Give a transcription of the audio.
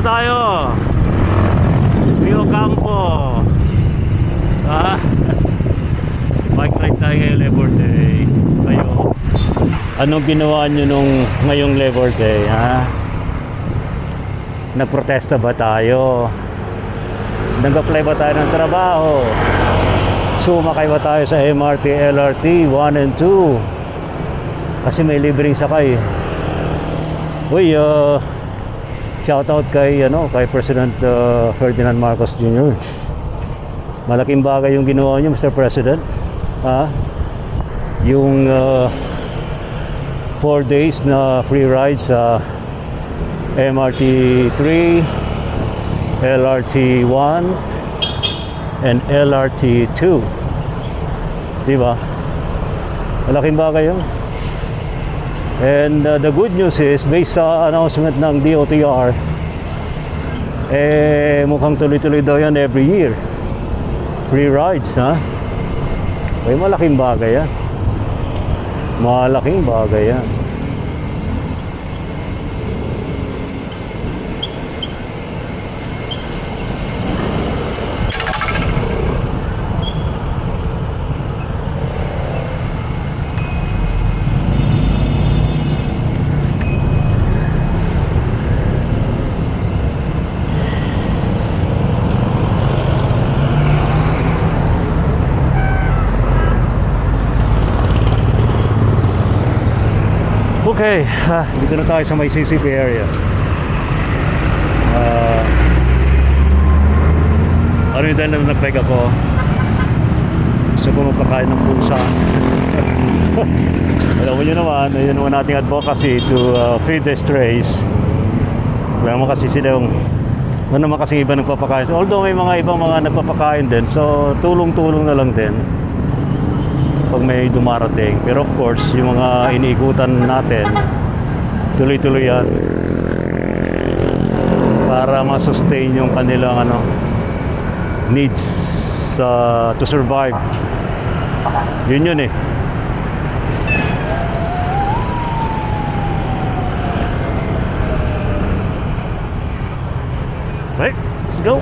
tayo. Rio Campo. Bike ride tayo ngayong Labor Day. Kayo, anong ginawa nyo nung ngayong Labor Day, ha? Nagprotesta ba tayo? Nag-apply ba tayo ng trabaho? Sumakay ba tayo sa MRT, LRT 1 and 2? Kasi may libreng sakay. Uy, shoutout kay President Ferdinand Marcos Jr. Malaking bagay yung ginawa niyo, Mr. President. Yung 4 days na free ride sa MRT 3, LRT 1 and LRT 2. Diba? Malaking bagay yun. And the good news is, based sa announcement ng DOTR, mukhang tuloy-tuloy daw yan every year. Free rides, ha? Ay, malaking bagay yan. Malaking bagay yan. Okay, dito na tayo sa may CCP area. Ano yung dahil na nag-bike ako? Gusto ko magpakain ng pusa. Alam mo nyo naman, yun naman nating advocacy to feed the strays. Wala naman kasi silang, ano naman kasi iba nagpapakain. So, although may mga ibang mga nagpapakain din, so tulong-tulong na lang din pag may dumarating. Pero of course, yung mga iniikutan natin, tuloy-tuloy yan para ma-sustain yung kanilang needs to survive. Yun eh. Okay, let's go.